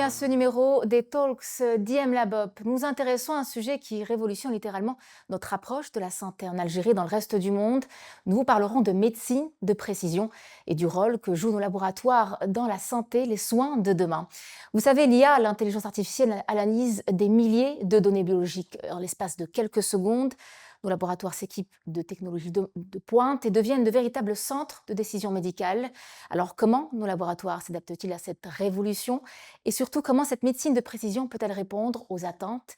à ce numéro des Talks d'IM Labop. Nous nous intéressons à un sujet qui révolutionne littéralement notre approche de la santé en Algérie et dans le reste du monde. Nous vous parlerons de médecine de précision et du rôle que jouent nos laboratoires dans la santé, les soins de demain. Vous savez, l'IA, l'intelligence artificielle, analyse des milliers de données biologiques en l'espace de quelques secondes. Nos laboratoires s'équipent de technologies de pointe et deviennent de véritables centres de décision médicale. Alors comment nos laboratoires s'adaptent-ils à cette révolution? Et surtout, comment cette médecine de précision peut-elle répondre aux attentes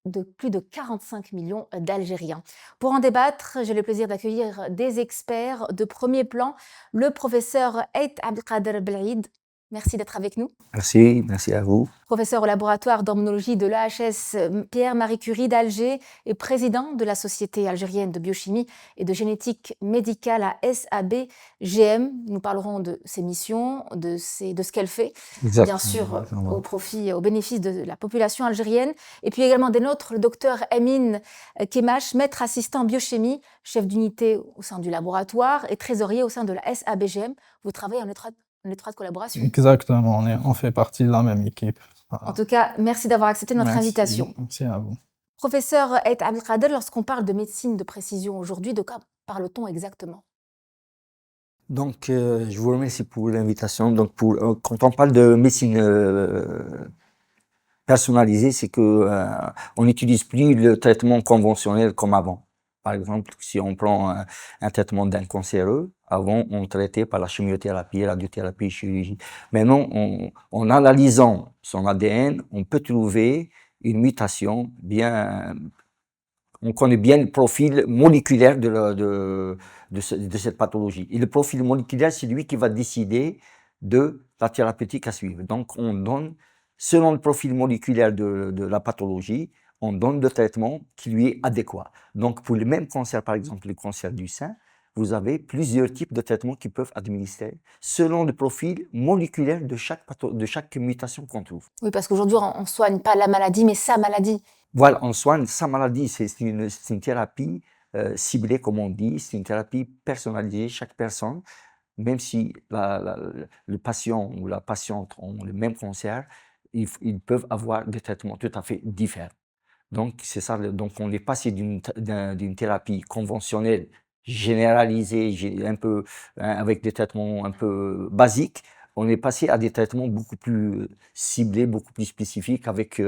de plus de 45 millions d'Algériens? Pour en débattre, j'ai le plaisir d'accueillir des experts de premier plan, le professeur Ait Abdelkader Belaïd. Merci d'être avec nous. Merci à vous. Professeur au laboratoire d'hormonologie de l'AHS Pierre-Marie Curie d'Alger et président de la Société algérienne de biochimie et de génétique médicale à SABGM. Nous parlerons de ses missions, de ce qu'elle fait, bien sûr au bénéfice de la population algérienne. Et puis également des nôtres, le docteur Emine Kemache, maître assistant en biochimie, chef d'unité au sein du laboratoire et trésorier au sein de la SABGM. Vous travaillez en étroite collaboration. Exactement, on fait partie de la même équipe. En tout cas, merci d'avoir accepté notre invitation. Merci à vous. Professeur Ait Abdelkader, lorsqu'on parle de médecine de précision aujourd'hui, de quoi parle-t-on exactement? Donc, je vous remercie pour l'invitation. Donc, quand on parle de médecine personnalisée, c'est que on n'utilise plus le traitement conventionnel comme avant. Par exemple, si on prend un traitement d'un cancéreux, avant on traitait par la chimiothérapie, radiothérapie, chirurgie. Maintenant, en analysant son ADN, on peut trouver une mutation bien. On connaît bien le profil moléculaire de cette pathologie. Et le profil moléculaire, c'est lui qui va décider de la thérapeutique à suivre. Donc, on donne, selon le profil moléculaire de la pathologie, on donne le traitement qui lui est adéquat. Donc, pour le même cancer, par exemple, le cancer du sein, vous avez plusieurs types de traitements qui peuvent administrer selon le profil moléculaire de chaque mutation qu'on trouve. Oui, parce qu'aujourd'hui, on ne soigne pas la maladie, mais sa maladie. Voilà, on soigne sa maladie. C'est une thérapie ciblée, comme on dit. C'est une thérapie personnalisée. Chaque personne, même si le patient ou la patiente ont le même cancer, ils peuvent avoir des traitements tout à fait différents. Donc, c'est ça. Donc, on est passé d'une thérapie conventionnelle généralisée, un peu avec des traitements un peu basiques. On est passé à des traitements beaucoup plus ciblés, beaucoup plus spécifiques, avec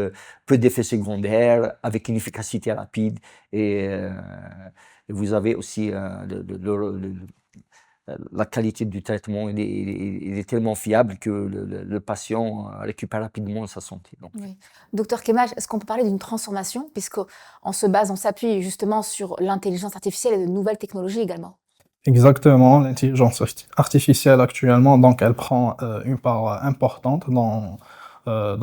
peu d'effets secondaires, avec une efficacité rapide. Et vous avez aussi la qualité du traitement, il est tellement fiable que le patient récupère rapidement sa santé. Donc. Oui. Docteur Kemache, est-ce qu'on peut parler d'une transformation, puisqu'on s'appuie justement sur l'intelligence artificielle et de nouvelles technologies également? Exactement, l'intelligence artificielle actuellement, donc elle prend une part importante dans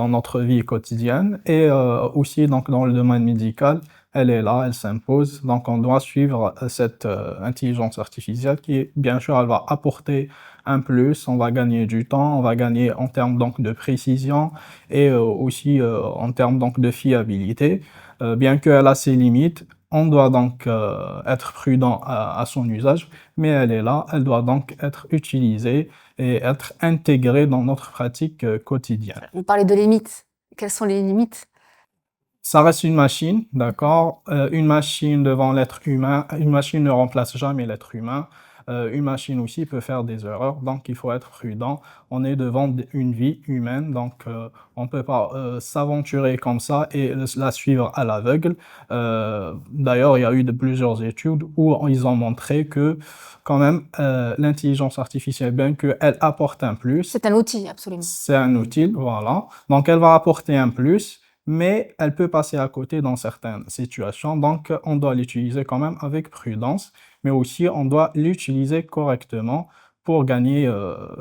notre vie quotidienne et aussi donc dans le domaine médical, elle est là, elle s'impose. Donc on doit suivre cette intelligence artificielle qui, bien sûr, elle va apporter un plus, on va gagner du temps, on va gagner en termes donc de précision et aussi en termes donc de fiabilité. Bien qu'elle a ses limites, on doit donc être prudent à son usage, mais elle est là, elle doit donc être utilisée et être intégrée dans notre pratique quotidienne. Vous parlez de limites. Quelles sont les limites? Ça reste une machine, d'accord? Une machine devant l'être humain, une machine ne remplace jamais l'être humain. Une machine aussi peut faire des erreurs, donc il faut être prudent. On est devant une vie humaine, donc on ne peut pas s'aventurer comme ça et la suivre à l'aveugle. D'ailleurs, il y a eu plusieurs études où ils ont montré que quand même l'intelligence artificielle, bien qu'elle apporte un plus. C'est un outil, absolument. C'est un outil, voilà. Donc elle va apporter un plus, mais elle peut passer à côté dans certaines situations, donc on doit l'utiliser quand même avec prudence, mais aussi on doit l'utiliser correctement pour gagner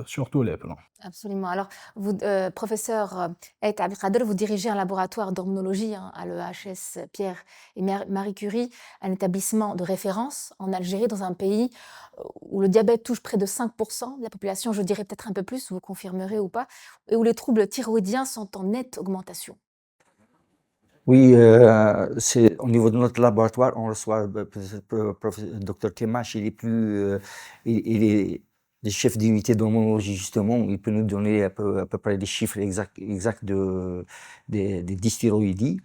sur tous les plans. Absolument. Alors, vous, professeur Ait Abdelkader, vous dirigez un laboratoire d'hormonologie à l'EHS Pierre et Marie Curie, un établissement de référence en Algérie, dans un pays où le diabète touche près de 5% de la population, je dirais peut-être un peu plus, vous confirmerez ou pas, et où les troubles thyroïdiens sont en nette augmentation. Oui, c'est au niveau de notre laboratoire, on reçoit Dr Kemash, il est des chefs d'unité d'hormonologie, justement, il peut nous donner à peu près des chiffres exacts des dysthyroïdies.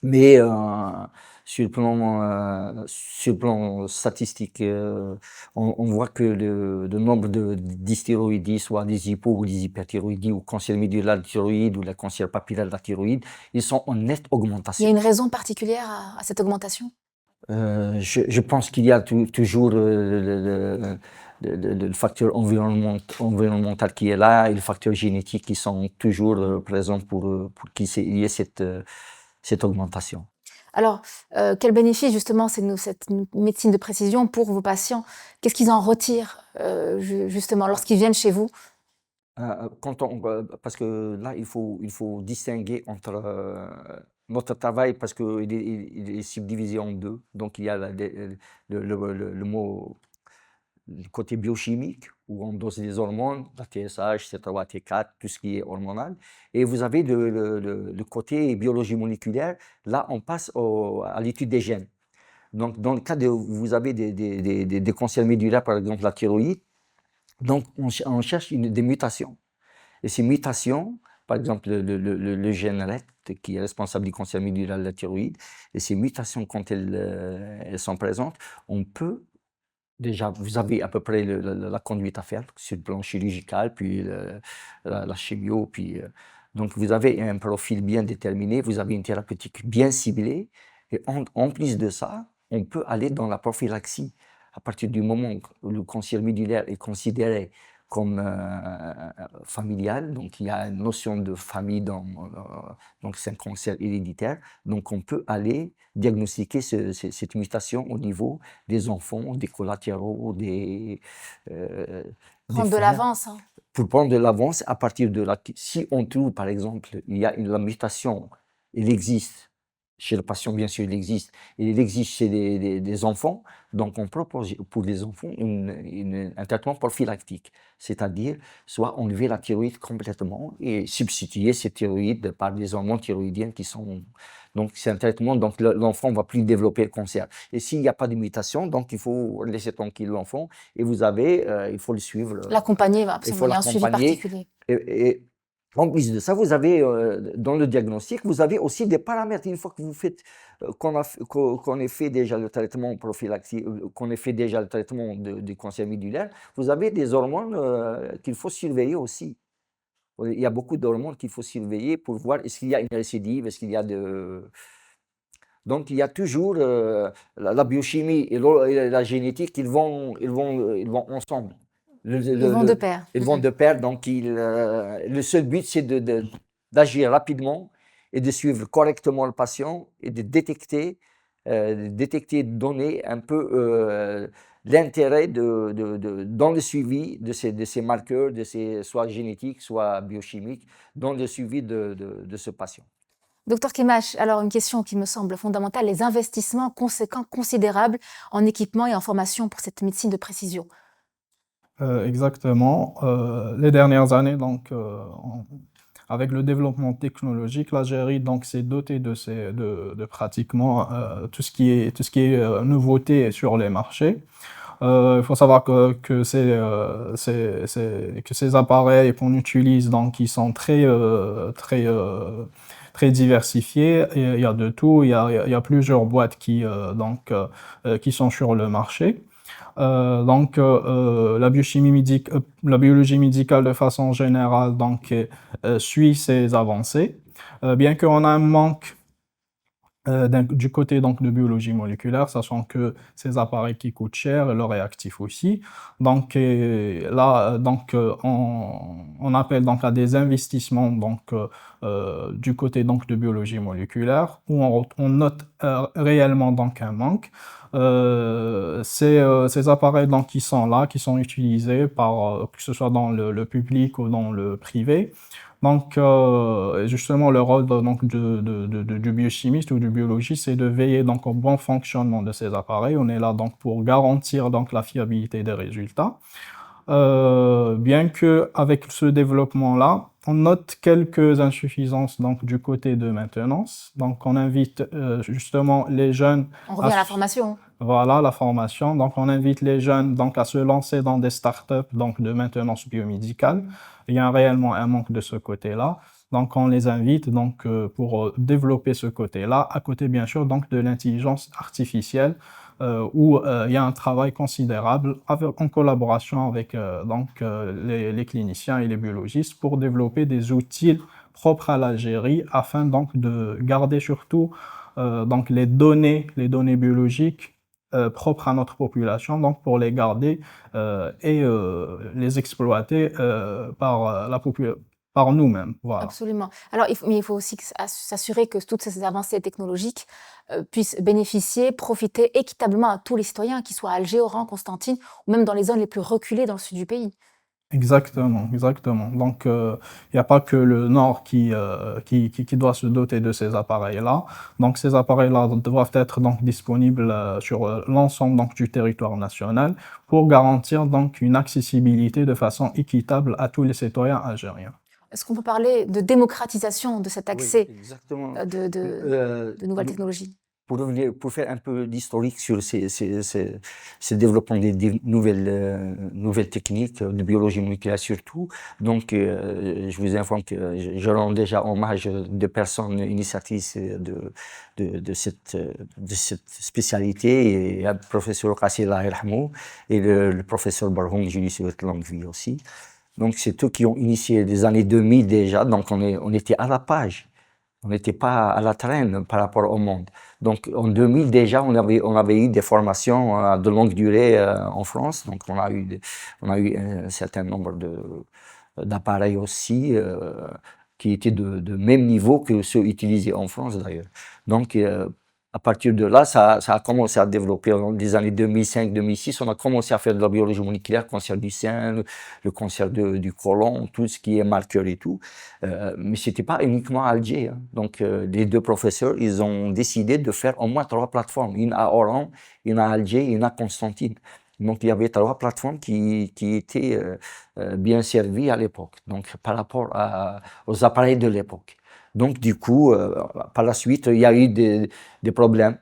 Mais sur le plan statistique, on voit que le nombre de dysthyroïdies, soit des hypo ou des hyperthyroïdies, ou cancer médullaire de la thyroïde, ou la cancer papillaire de la thyroïde, ils sont en nette Il y a augmentation. une raison particulière à cette augmentation? Je pense qu'il y a toujours le facteur environnemental qui est là et le facteur génétique qui sont toujours présents pour qu'il y ait cette augmentation. Alors, quel bénéfice justement cette médecine de précision pour vos patients? Qu'est-ce qu'ils en retirent, justement lorsqu'ils viennent chez vous? Parce que là, il faut distinguer entre notre travail, parce qu'il est subdivisé en deux. Donc, il y a le côté biochimique, où on dose des hormones, la TSH, T3, T4, tout ce qui est hormonal. Et vous avez le côté biologie moléculaire. Là, on passe à l'étude des gènes. Donc, dans le cas vous avez des cancers médulaires, par exemple la thyroïde, donc on cherche des mutations. Et ces mutations, par exemple le gène RET, qui est responsable du cancer médulaire de la thyroïde, et ces mutations, quand elles sont présentes, on peut déjà, vous avez à peu près la conduite à faire sur le plan chirurgical, puis la chimio, puis donc vous avez un profil bien déterminé, vous avez une thérapeutique bien ciblée, et en plus de ça, on peut aller dans la prophylaxie. À partir du moment où le cancer médulaire est considéré comme familial, donc il y a une notion de famille donc c'est un cancer héréditaire, donc on peut aller diagnostiquer cette mutation au niveau des enfants, des collatéraux, des Prendre de frères, l'avance, hein. pour prendre de l'avance à partir de si on trouve, par exemple, il y a la mutation, il existe chez le patient, bien sûr, il existe, et il existe chez des enfants, donc on propose pour les enfants un traitement prophylactique, c'est-à-dire soit enlever la thyroïde complètement et substituer cette thyroïde par des hormones thyroïdiennes qui sont... Donc c'est un traitement, donc l'enfant ne va plus développer le cancer. Et s'il n'y a pas de mutation, donc il faut laisser tranquille l'enfant, et il faut le suivre. L'accompagner, Il absolument, faut il y a un suivi l'accompagner. particulier. Et en plus de ça, vous avez dans le diagnostic, vous avez aussi des paramètres. Une fois que vous faites, qu'on ait fait déjà le traitement prophylactique, qu'on ait fait déjà le traitement du cancer médulaire, vous avez des hormones qu'il faut surveiller aussi. Il y a beaucoup d'hormones qu'il faut surveiller pour voir est-ce qu'il y a une récidive, est-ce qu'il y a Donc il y a toujours la biochimie et la génétique, ils vont ensemble. Ils vont de pair. Ils vont de pair, donc le seul but, c'est d'agir rapidement et de suivre correctement le patient et de détecter, donner un peu l'intérêt dans le suivi de ces marqueurs, soit génétiques, soit biochimiques, dans le suivi de ce patient. Docteur Kemache, alors une question qui me semble fondamentale, les investissements conséquents, considérables en équipement et en formation pour cette médecine de précision. Exactement. Les dernières années, donc, avec le développement technologique, l'Algérie donc s'est dotée de pratiquement tout ce qui est nouveauté sur les marchés. Il faut savoir que ces appareils qu'on utilise, donc, ils sont très diversifiés. Et il y a de tout. Il y a plusieurs boîtes qui sont sur le marché. La biologie médicale de façon générale donc suit ces avancées, bien qu'on a un manque du côté donc de biologie moléculaire, sachant que ces appareils qui coûtent cher, leur réactif aussi. Donc on appelle donc à des investissements du côté donc de biologie moléculaire où on note réellement donc un manque. Ces appareils donc qui sont là, qui sont utilisés par que ce soit dans le public ou dans le privé. Donc, justement, le rôle du biochimiste ou du biologiste, c'est de veiller donc au bon fonctionnement de ces appareils. On est là donc pour garantir donc la fiabilité des résultats. Bien que avec ce développement-là, on note quelques insuffisances donc du côté de maintenance. Donc, on invite justement les jeunes. On revient à la formation. Voilà la formation. Donc, on invite les jeunes donc à se lancer dans des startups donc de maintenance biomédicale. Il y a réellement un manque de ce côté-là. Donc, on les invite donc pour développer ce côté-là, à côté bien sûr donc de l'intelligence artificielle, où il y a un travail considérable en collaboration avec les cliniciens et les biologistes pour développer des outils propres à l'Algérie afin donc de garder surtout donc les données biologiques propres à notre population, donc pour les garder et les exploiter par nous-mêmes. Voilà. Absolument. Alors, mais il faut aussi s'assurer que toutes ces avancées technologiques puissent bénéficier, profiter équitablement à tous les citoyens, qu'ils soient à Alger, Oran, Constantine, ou même dans les zones les plus reculées dans le sud du pays. Exactement, exactement. Donc, il n'y a pas que le Nord qui doit se doter de ces appareils-là. Donc, ces appareils-là doivent être donc disponibles sur l'ensemble donc du territoire national pour garantir donc une accessibilité de façon équitable à tous les citoyens algériens. Est-ce qu'on peut parler de démocratisation de cet Oui, accès exactement. de nouvelles Nous- technologies? pour faire un peu d'historique sur ces développements des nouvelles techniques de biologie moléculaire surtout. Donc, je vous informe que je rends déjà hommage de personnes initiatrices de cette spécialité, et le professeur Qassir Allah yarhamou et le professeur Barhoum, je lui souhaite longue vie aussi. Donc, c'est eux qui ont initié les années 2000 déjà, donc on était à la page. On n'était pas à la traîne par rapport au monde. Donc en 2000 déjà, on avait eu des formations de longue durée en France. Donc on a eu un certain nombre d'appareils aussi qui étaient de même niveau que ceux utilisés en France d'ailleurs. Donc à partir de là, ça a commencé à développer dans les années 2005-2006. On a commencé à faire de la biologie moléculaire, cancer du sein, le cancer du côlon, tout ce qui est marqueur et tout. Mais c'était pas uniquement à Alger, hein. Donc les deux professeurs, ils ont décidé de faire au moins 3 plateformes, une à Oran, une à Alger et une à Constantine. Donc il y avait 3 plateformes qui étaient bien servies à l'époque, donc par rapport aux appareils de l'époque. Donc du coup, par la suite, il y a eu des problèmes.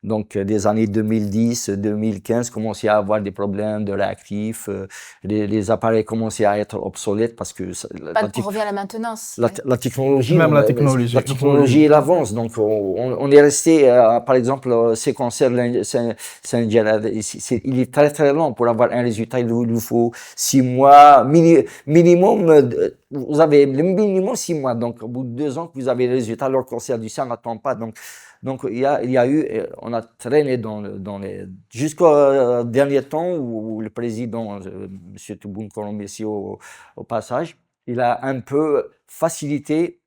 Donc, des années 2010, 2015, commençait à avoir des problèmes de réactifs. Les appareils commençaient à être obsolètes parce que On revient à la maintenance. la technologie, Même la technologie. la technologie, elle avance. Donc, on est resté, par exemple, ces cancers, il est très très long pour avoir un résultat. Il nous faut 6 mois minimum. Vous avez le minimum 6 mois. Donc, au bout de 2 ans que vous avez le résultat, leur cancer du sein n'attend pas. Donc il y a eu, on a traîné jusqu'au dernier temps où le président, M. Tebboune, qu'on remercie au passage, il a un peu facilité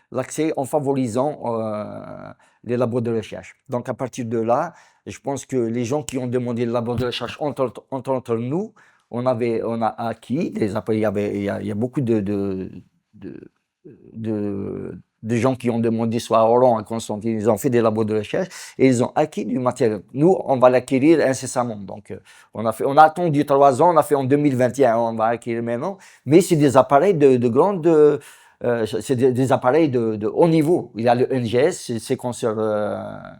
l'accès en favorisant les labos de recherche. Donc à partir de là, je pense que les gens qui ont demandé le labo de recherche entre nous, on a acquis des appareils. Il y a beaucoup de gens qui ont demandé soit à Oran, à Constantine, ils ont fait des labos de recherche et ils ont acquis du matériel. Nous, on va l'acquérir incessamment. Donc, on a attendu 3 ans, on a fait en 2021, on va acquérir maintenant. Mais c'est des appareils de grande, c'est des appareils de haut niveau. Il y a le NGS, c'est séquenceur à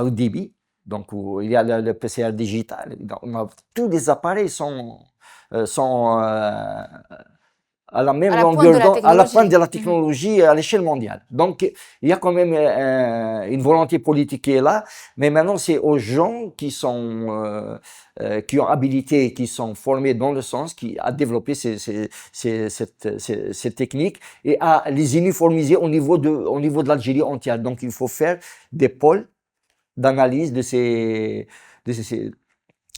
haut débit. Donc, il y a le PCR digital. Donc, tous les appareils sont à la même À la pointe de longueur la d'onde, à la pointe technologie. de la technologie à l'échelle mondiale. Donc, il y a quand même une volonté politique qui est là, mais maintenant c'est aux gens qui ont habilité, qui sont formés dans le sens, à développer ces techniques et à les uniformiser au niveau de l'Algérie entière. Donc, il faut faire des pôles d'analyse de ces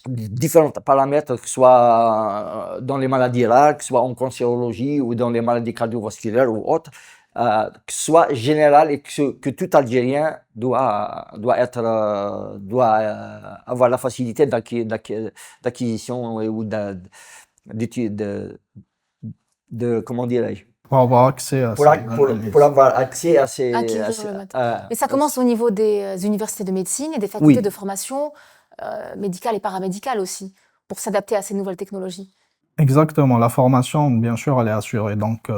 différents paramètres, que ce soit dans les maladies rares, que ce soit en cancérologie ou dans les maladies cardiovasculaires ou autres, que ce soit général et que tout Algérien doit avoir la facilité d'acquisition ou d'études, comment dirais-je, Pour avoir accès à pour, ces pour avoir accès à Acquérir le matériel. Mais ça commence au niveau des universités de médecine et des facultés Oui. de formation médicale et paramédicale aussi, pour s'adapter à ces nouvelles technologies. Exactement, la formation, bien sûr, elle est assurée donc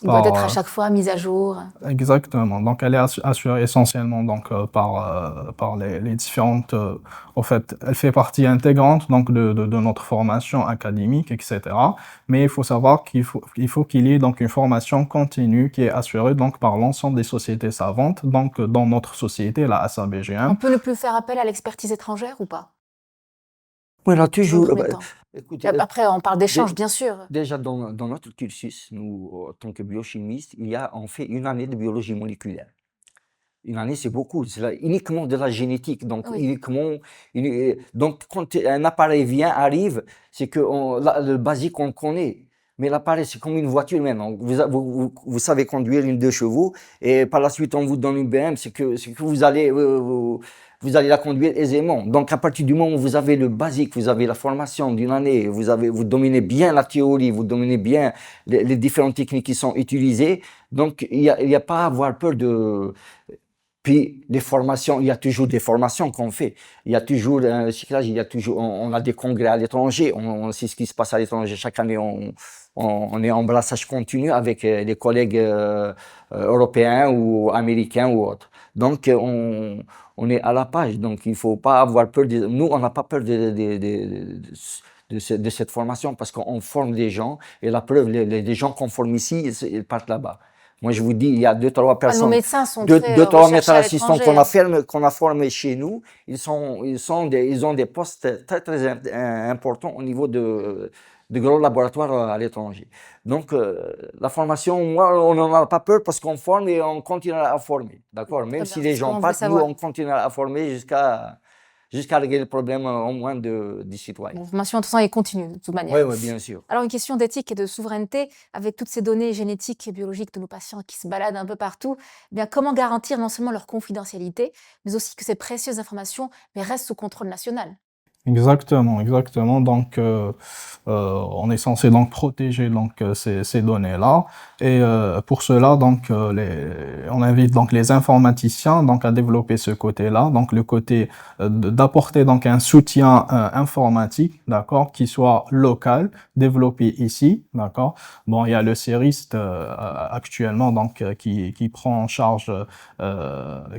Il doit être à par chaque fois mis à jour. exactement. Donc, elle est assurée essentiellement donc par les différentes. En fait, elle fait partie intégrante donc de notre formation académique, etc. Mais il faut savoir qu'il faut qu'il y ait donc une formation continue qui est assurée donc par l'ensemble des sociétés savantes. Donc, dans notre société, la On SABGM. peut ne plus faire appel à l'expertise étrangère ou pas, Voilà, dans un toujours, premier temps? écoute, Après, on parle d'échange, dé- bien sûr. déjà dans notre cursus, nous, en tant que biochimistes, on fait une année de biologie moléculaire. Une année, c'est beaucoup, uniquement de la génétique, donc Oui. uniquement, donc quand un appareil arrive, c'est que le basique on connaît, mais l'appareil c'est comme une voiture maintenant. Vous savez conduire une 2 chevaux et par la suite on vous donne une BM, c'est que vous allez la conduire aisément. Donc à partir du moment où vous avez le basique, vous avez la formation d'une année, vous dominez bien la théorie, vous dominez bien les différentes techniques qui sont utilisées, donc il y a pas à avoir peur de. Puis les formations, il y a toujours des formations qu'on fait. Il y a toujours un recyclage, on a des congrès à l'étranger, on sait ce qui se passe à l'étranger. Chaque année, on est en brassage continu avec les collègues européens ou américains ou autres. Donc on est à la page. Donc il faut pas avoir peur. Nous, on n'a pas peur de cette formation parce qu'on forme des gens et la preuve, les gens qu'on forme ici, ils partent là-bas. Moi, je vous dis, il y a 2, 3 Ah, nos personnes, médecins sont deux, très 3 médecins recherchés à assistants l'étranger, hein. qu'on a formés chez nous. Ils ont des postes très, très importants au niveau de gros laboratoires à l'étranger. Donc, la formation, moi, on n'en a pas peur parce qu'on forme et on continuera à former. D'accord? Très Même si bien, les c'est ce gens qu'on voulait partent, nous, savoir. on continuera à former jusqu'à régler le problème au moins des citoyens. La formation, de toute façon, est continue, de toute manière. Oui, oui, bien sûr. Alors, une question d'éthique et de souveraineté, avec toutes ces données génétiques et biologiques de nos patients qui se baladent un peu partout, eh bien, comment garantir non seulement leur confidentialité, mais aussi que ces précieuses informations restent sous contrôle national? Exactement, exactement. Donc, on est censé donc protéger donc ces données-là. Et pour cela, donc, on invite donc les informaticiens donc à développer ce côté-là, donc le côté d'apporter donc un soutien informatique, d'accord, qui soit local, développé ici, d'accord. Bon, il y a le CERIST actuellement donc qui prend en charge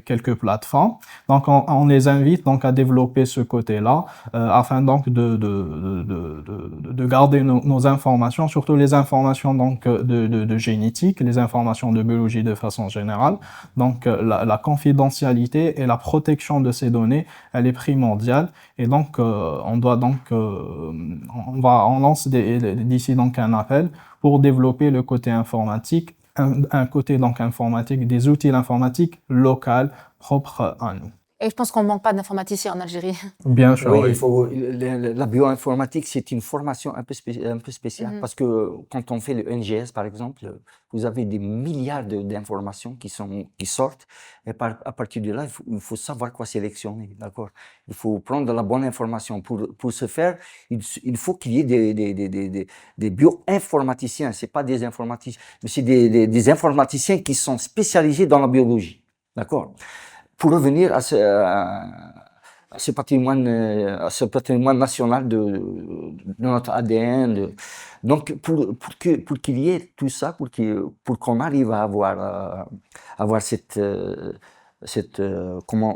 quelques plateformes. Donc, on les invite donc à développer ce côté-là. Afin donc de garder nos informations, surtout les informations donc de génétique, les informations de biologie de façon générale. Donc la confidentialité et la protection de ces données, elle est primordiale. Et donc on doit donc on lance d'ici donc un appel pour développer le côté informatique, un côté donc informatique, des outils informatiques locaux propres à nous. Et je pense qu'on ne manque pas d'informaticiens en Algérie. Bien sûr, Oui, oui. la bioinformatique, c'est une formation un peu spéciale Mhm. parce que quand on fait le NGS, par exemple, vous avez des milliards d'informations qui sortent et à partir de là, il faut savoir quoi sélectionner, d'accord? Il faut prendre la bonne information. Pour ce faire, il faut qu'il y ait des bioinformaticiens, c'est pas des informaticiens, mais c'est des informaticiens qui sont spécialisés dans la biologie, d'accord? Pour revenir à ce patrimoine national de notre ADN. Donc, pour qu'il y ait tout ça, pour qu'on arrive à avoir cette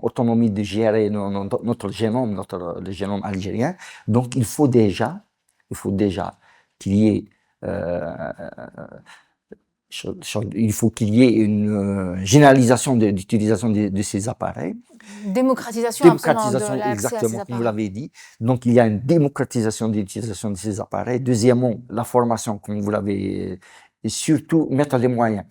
autonomie de gérer notre génome, le génome algérien, donc il faut déjà qu'il y ait il faut qu'il y ait une généralisation d'utilisation de ces appareils. Démocratisation absolument de Démocratisation, l'accès à ces exactement, comme vous appareils. l'avez dit. Donc, il y a une démocratisation de l'utilisation de ces appareils. Deuxièmement, la formation, comme vous l'avez, et surtout mettre les moyens,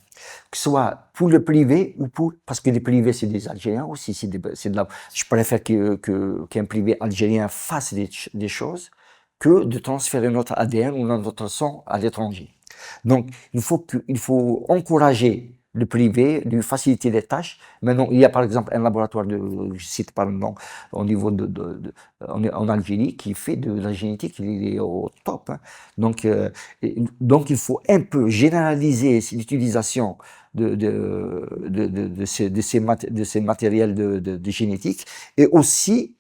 que ce soit pour le privé ou parce que les privés, c'est des Algériens aussi. Je préfère qu'un privé algérien fasse des choses que de transférer notre ADN ou notre sang à l'étranger. Donc, il faut encourager le privé, lui faciliter les tâches. Maintenant, il y a par exemple un laboratoire je cite par le nom, au niveau en Algérie, qui fait de la génétique, il est au top, hein. Donc, il faut un peu généraliser l'utilisation de ces matériels de génétique et aussi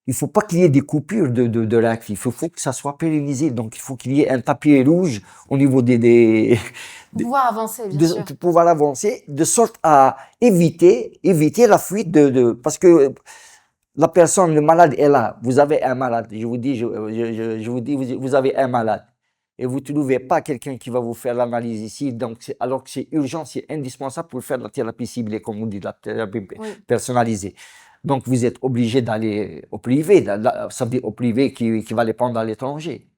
il faut pas qu'il y ait des coupures de l'acte. Il faut que ça soit pérennisé. Donc, il faut qu'il y ait un tapis rouge au niveau Pour pouvoir avancer, bien sûr. de pouvoir avancer, de sorte à éviter la fuite parce que la personne, le malade est là. Vous avez un malade. Je vous dis, vous avez un malade. Et vous ne trouvez pas quelqu'un qui va vous faire l'analyse ici. Donc, alors que c'est urgent, c'est indispensable pour faire la thérapie ciblée, comme on dit, la thérapie personnalisée. Donc, vous êtes obligé d'aller au privé. Ça veut dire au privé qui va les prendre à l'étranger.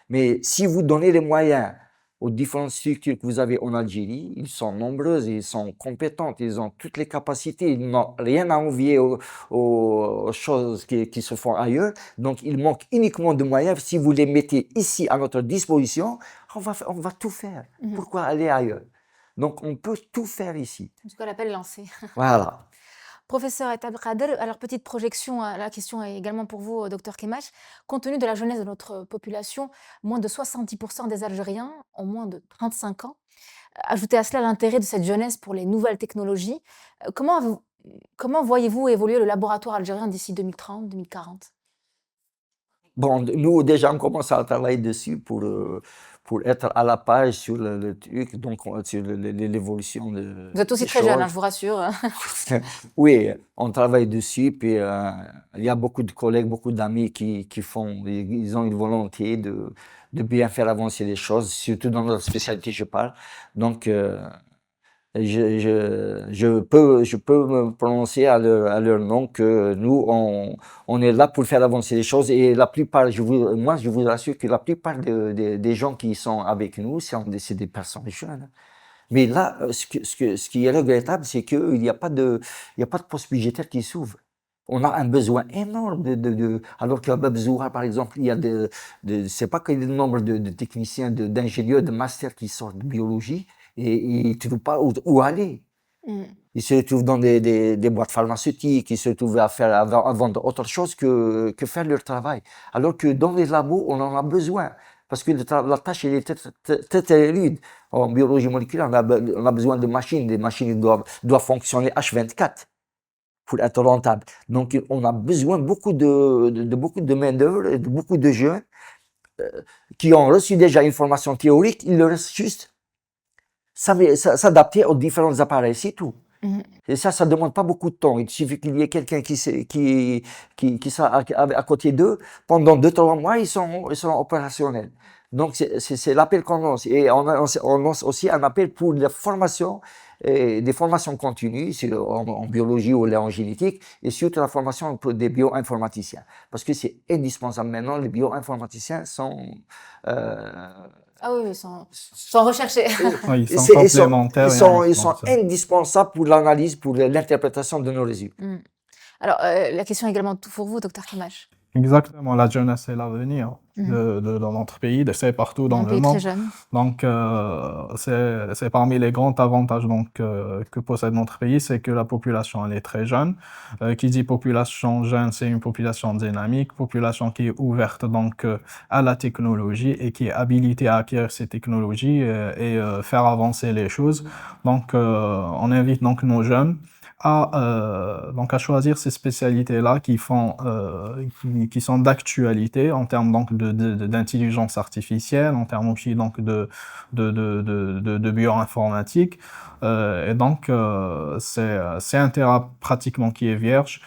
Mais si vous donnez les moyens aux différentes structures que vous avez en Algérie, ils sont nombreuses, ils sont compétentes, ils ont toutes les capacités, ils n'ont rien à envier aux choses qui se font ailleurs. Donc, il manque uniquement de moyens. Si vous les mettez ici à notre disposition, on va tout faire. Pourquoi aller ailleurs? Donc, on peut tout faire ici. C'est ce qu'on appelle lancer. Voilà. Professeur Abdelkader, alors petite projection, la question est également pour vous, docteur Kemache. Compte tenu de la jeunesse de notre population, moins de 70% des Algériens ont moins de 35 ans. Ajoutez à cela l'intérêt de cette jeunesse pour les nouvelles technologies. Comment voyez-vous évoluer le laboratoire algérien d'ici 2030, 2040? Bon, nous, déjà, on commence à travailler dessus pour être à la page sur le truc, donc sur l'évolution de. Vous êtes aussi très jeune, hein, je vous rassure. Oui, on travaille dessus, puis il y a beaucoup de collègues, beaucoup d'amis qui ils ont une volonté de bien faire avancer les choses, surtout dans notre spécialité, je parle. Donc, je peux me prononcer à leur nom que nous, on est là pour faire avancer les choses, et la plupart, moi, je vous assure que la plupart des gens qui sont avec nous, c'est des personnes jeunes. Mais là, ce qui est regrettable, c'est qu'il n'y a pas de poste budgétaire qui s'ouvre. On a un besoin énorme alors qu'à Babzoura, par exemple, il y a c'est pas qu'il y a le nombre de techniciens, d'ingénieurs, de masters qui sortent de biologie, et ils ne trouvent pas où aller. Ils se retrouvent dans des boîtes pharmaceutiques, ils se retrouvent à vendre autre chose que faire leur travail. Alors que dans les labos, on en a besoin. Parce que la tâche, elle est très rude. En biologie moléculaire, on a besoin de machines. Les machines doivent fonctionner H24 pour être rentables. Donc, on a besoin beaucoup de main-d'œuvre, de beaucoup de jeunes qui ont reçu déjà une formation théorique. Il leur reste juste s'adapter aux différents appareils, c'est tout. Et ça ne demande pas beaucoup de temps. Il suffit qu'il y ait quelqu'un qui soit à côté d'eux. Pendant 2-3 mois, ils sont opérationnels. Donc, c'est l'appel qu'on lance. Et on lance aussi un appel pour la formation, des formations continues en biologie ou en génétique, et surtout la formation pour des bioinformaticiens. Parce que c'est indispensable maintenant. Les bioinformaticiens sont... Ah oui, ils sont recherchés. Oui, ils sont complémentaires. Ils sont indispensables pour l'analyse, pour l'interprétation de nos résultats. Alors, la question est également pour vous, docteur Kemache. Exactement, la jeunesse, c'est l'avenir de notre pays, c'est partout dans le monde. Très jeune. Donc, c'est parmi les grands avantages que possède notre pays, c'est que la population, elle est très jeune. Qui dit population jeune, c'est une population dynamique, population qui est ouverte donc à la technologie et qui est habilitée à acquérir ces technologies et faire avancer les choses. Donc, on invite donc nos jeunes à choisir ces spécialités-là qui sont d'actualité en termes donc d'intelligence artificielle, en termes aussi donc de bioinformatique, et donc c'est un terrain pratiquement qui est vierge,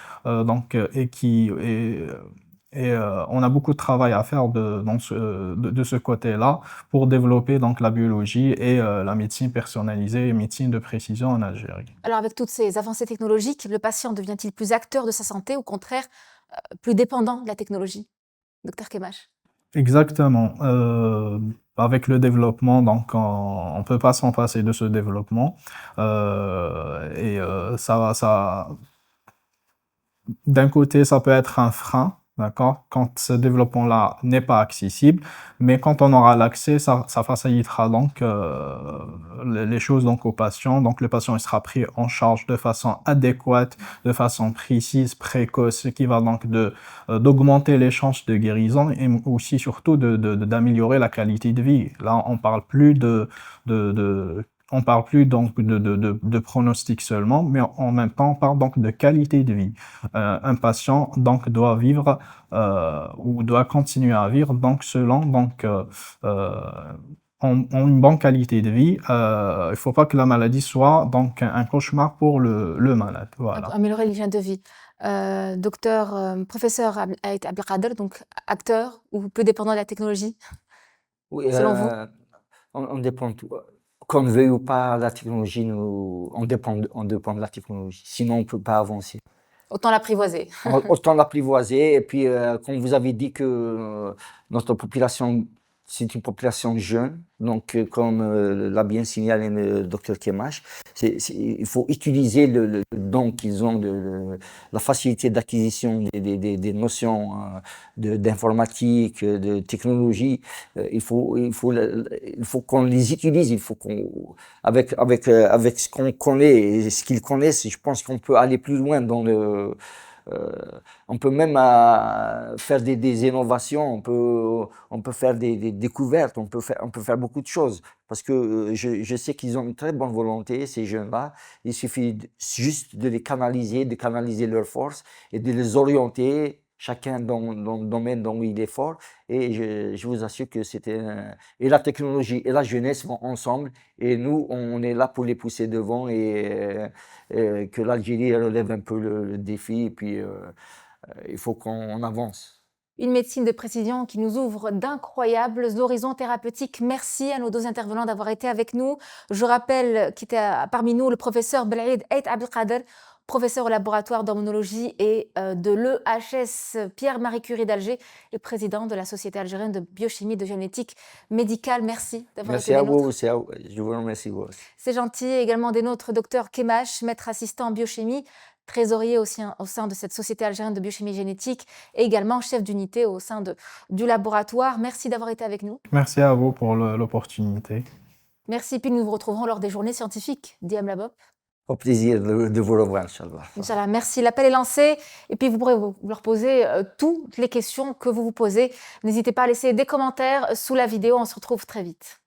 et on a beaucoup de travail à faire de ce côté-là pour développer donc la biologie et la médecine personnalisée et médecine de précision en Algérie. Alors, avec toutes ces avancées technologiques, le patient devient-il plus acteur de sa santé, ou au contraire, plus dépendant de la technologie? Docteur Kemache. Exactement. Avec le développement, donc on ne peut pas s'en passer de ce développement. D'un côté, ça peut être un frein. D'accord? Quand ce développement-là n'est pas accessible, mais quand on aura l'accès, ça facilitera donc les choses donc au patient. Donc le patient il sera pris en charge de façon adéquate, de façon précise, précoce, ce qui va donc d'augmenter les chances de guérison et aussi surtout d'améliorer la qualité de vie. Là, on parle plus on parle plus donc de pronostic seulement, mais en même temps, on parle donc de qualité de vie. Un patient donc doit vivre ou doit continuer à vivre donc selon donc en une bonne qualité de vie. Il faut pas que la maladie soit donc un cauchemar pour le malade. Voilà. Améliorer l'hygiène de vie. Docteur, professeur Aït Abdelkader, donc acteur ou peu dépendant de la technologie, Oui, selon vous? on dépend tout. Qu'on veuille ou pas, la technologie, on dépend de la technologie. Sinon, on ne peut pas avancer. Autant l'apprivoiser. Autant l'apprivoiser. Et puis, comme vous avez dit que notre population, c'est une population jeune, donc comme l'a bien signalé le docteur Kemash, il faut utiliser le don qu'ils ont, la facilité d'acquisition des notions d'informatique, de technologie. Il faut qu'on les utilise, il faut avec ce qu'on connaît et ce qu'ils connaissent, je pense qu'on peut aller plus loin dans on peut même faire des innovations, on peut faire des découvertes, on peut faire beaucoup de choses. Parce que je sais qu'ils ont une très bonne volonté, ces jeunes-là. Il suffit juste de les canaliser, de canaliser leurs forces et de les orienter, chacun dans le domaine dont il est fort. Et je vous assure que et la technologie et la jeunesse vont ensemble. Et nous, on est là pour les pousser devant et que l'Algérie relève un peu le défi. Et puis, il faut qu'on avance. Une médecine de précision qui nous ouvre d'incroyables horizons thérapeutiques. Merci à nos deux intervenants d'avoir été avec nous. Je rappelle qu'était parmi nous le professeur Belaïd Aït Abdelkader, professeur au laboratoire d'hormonologie et de l'EHS Pierre-Marie Curie d'Alger et président de la Société algérienne de biochimie et de génétique médicale. Merci d'avoir été Merci à des nôtres. vous, je vous remercie. Vous aussi. C'est gentil. Également des nôtres, docteur Kemash, maître assistant en biochimie, trésorier au sein de cette Société algérienne de biochimie génétique et également chef d'unité au sein du laboratoire. Merci d'avoir été avec nous. Merci à vous pour l'opportunité. Merci, puis nous vous retrouverons lors des journées scientifiques d'IM Labop. Au plaisir de vous revoir, Inch'Allah. Inch'Allah, merci. L'appel est lancé et puis vous pourrez vous leur poser toutes les questions que vous vous posez. N'hésitez pas à laisser des commentaires sous la vidéo. On se retrouve très vite.